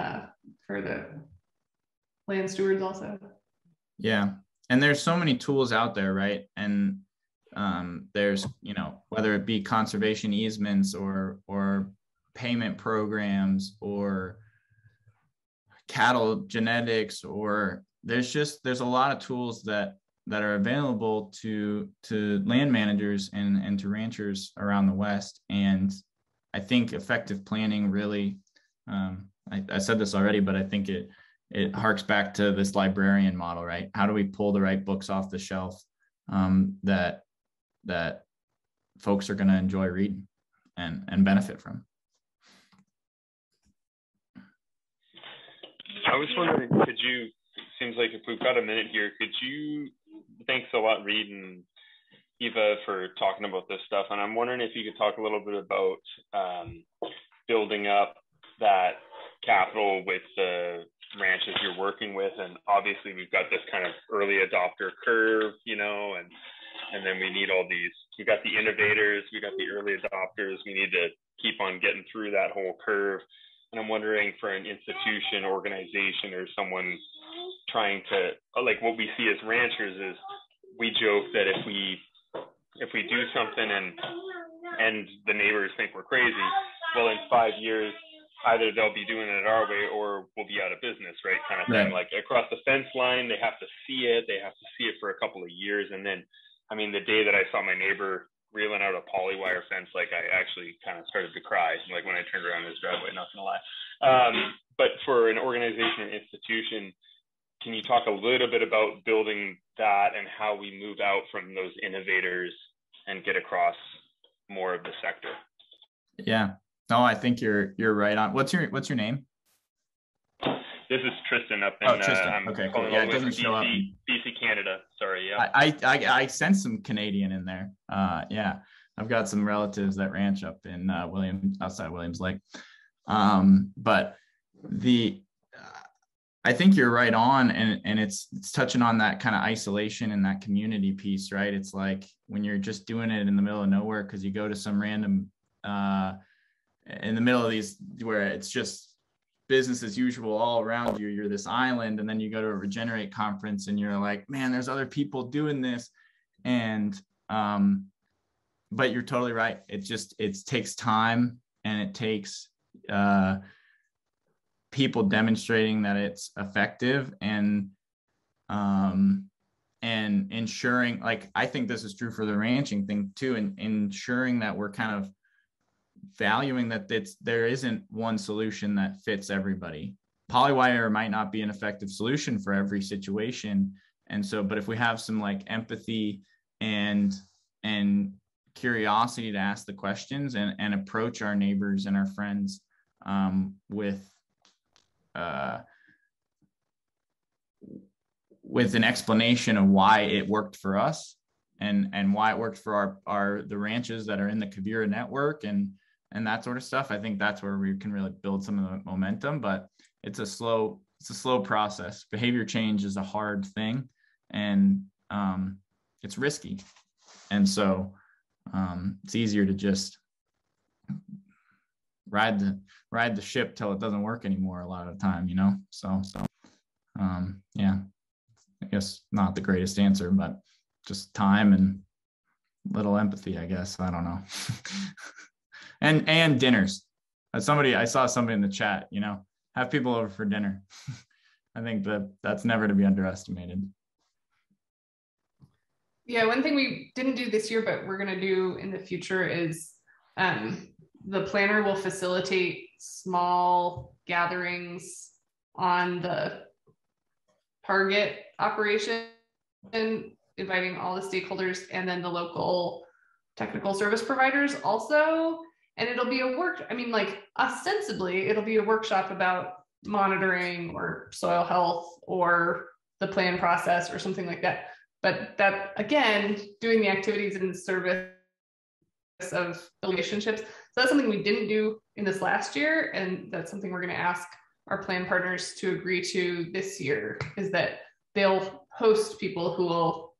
for the land stewards also. Yeah. And there's so many tools out there, right? And there's, whether it be conservation easements or payment programs or cattle genetics, or there's a lot of tools that are available to land managers and to ranchers around the West. And I think effective planning really, I said this already, but I think it harks back to this librarian model, right? How do we pull the right books off the shelf that folks are going to enjoy reading and benefit from. I was wondering, seems like if we've got a minute here, thanks a lot, Reid and Eva, for talking about this stuff. And I'm wondering if you could talk a little bit about building up that capital with the ranches you're working with. And obviously we've got this kind of early adopter curve, and then we need all these, we got the innovators, we got the early adopters, we need to keep on getting through that whole curve. And I'm wondering, for an institution, organization, or someone trying to, like, what we see as ranchers is, we joke that if we do something and the neighbors think we're crazy, well, in 5 years, either they'll be doing it our way or we'll be out of business, right? Kind of thing. Like, across the fence line, they have to see it. They have to see it for a couple of years. And then, I mean, the day that I saw my neighbor reeling out a polywire fence, like, I actually kind of started to cry, like, when I turned around his driveway, not gonna lie. But for an organization or institution, can you talk a little bit about building that and how we move out from those innovators and get across more of the sector? Yeah, no, I think you're right on. What's your name? This is Tristan up in, Tristan. Okay, cool. Yeah, it doesn't show up. BC, Canada. Sorry. Yeah. I sense some Canadian in there. Yeah, I've got some relatives that ranch up in outside Williams Lake. But I think you're right on, and it's touching on that kind of isolation and that community piece, right? It's like when you're just doing it in the middle of nowhere because you go to some random in the middle of these where it's just business as usual all around you. You're this island, and then you go to a Regenerate conference and you're like, man, there's other people doing this. And but you're totally right. It takes time, and it takes people demonstrating that it's effective, and ensuring, like, I think this is true for the ranching thing too, and ensuring that we're kind of valuing that there isn't one solution that fits everybody. Polywire might not be an effective solution for every situation. And so, but if we have some like empathy and curiosity to ask the questions and approach our neighbors and our friends with an explanation of why it worked for us and why it worked for the ranches that are in the Quivira network and that sort of stuff. I think that's where we can really build some of the momentum, but it's a slow process. Behavior change is a hard thing, and it's risky. And so it's easier to just ride the ship till it doesn't work anymore a lot of the time, So yeah, I guess not the greatest answer, but just time and little empathy, I guess. I don't know. and dinners. I saw somebody in the chat, have people over for dinner. I think that's never to be underestimated. Yeah, one thing we didn't do this year, but we're going to do in the future is the planner will facilitate small gatherings on the target operation, inviting all the stakeholders and then the local technical service providers also. And it'll be ostensibly, it'll be a workshop about monitoring or soil health or the plan process or something like that. But that, again, doing the activities in service of relationships. So that's something we didn't do in this last year. And that's something we're going to ask our plan partners to agree to this year, is that they'll host people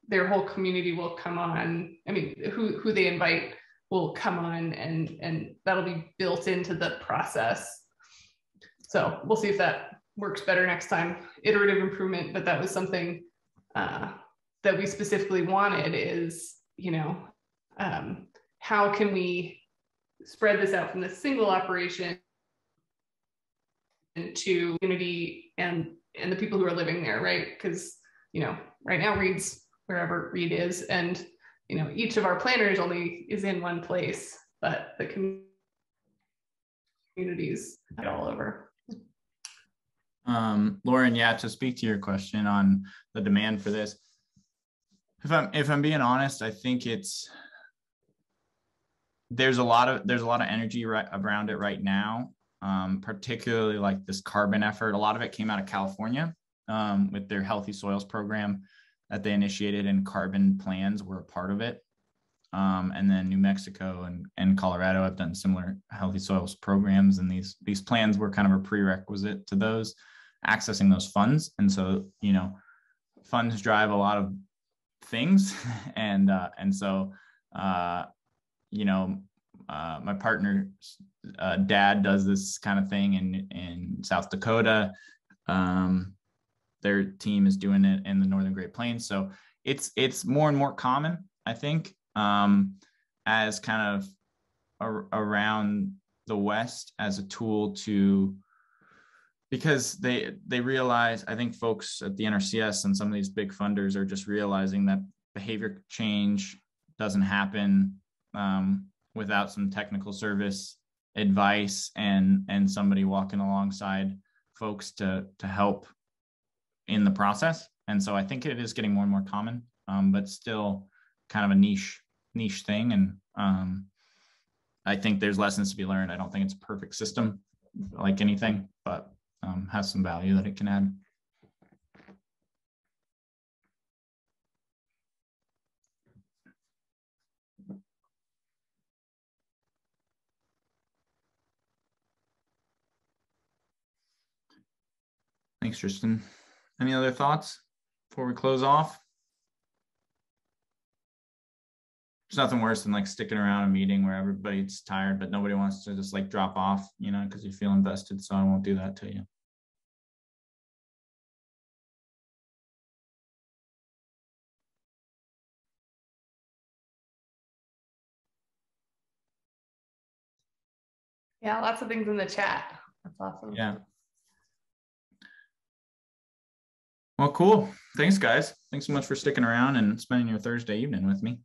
their whole community will come on. I mean, who they invite will come on, and that'll be built into the process. So we'll see if that works better next time. Iterative improvement, but that was something that we specifically wanted is, how can we spread this out from the single operation to community and the people who are living there, right? Because, right now Reid's wherever Reid is, and each of our planners only is in one place, but the communities all over. Lauren, yeah, to speak to your question on the demand for this, if I'm being honest, I think it's there's a lot of energy around it right now, particularly like this carbon effort. A lot of it came out of California with their Healthy Soils program that they initiated, and carbon plans were a part of it. And then New Mexico and Colorado have done similar Healthy Soils programs, and these plans were kind of a prerequisite to those accessing those funds. And so, you know, funds drive a lot of things, and so you know, my partner's dad does this kind of thing in South Dakota. Their team is doing it in the Northern Great Plains. So it's more and more common, I think, as kind of around the West as a tool to, because they realize, I think folks at the NRCS and some of these big funders are just realizing that behavior change doesn't happen without some technical service advice and somebody walking alongside folks to help in the process. And so I think it is getting more and more common, but still kind of a niche thing. And I think there's lessons to be learned. I don't think it's a perfect system like anything, but has some value that it can add. Thanks, Tristan. Any other thoughts before we close off? There's nothing worse than like sticking around a meeting where everybody's tired, but nobody wants to just like drop off, you know, because you feel invested. So I won't do that to you. Yeah, lots of things in the chat. That's awesome. Yeah. Well, cool. Thanks, guys. Thanks so much for sticking around and spending your Thursday evening with me.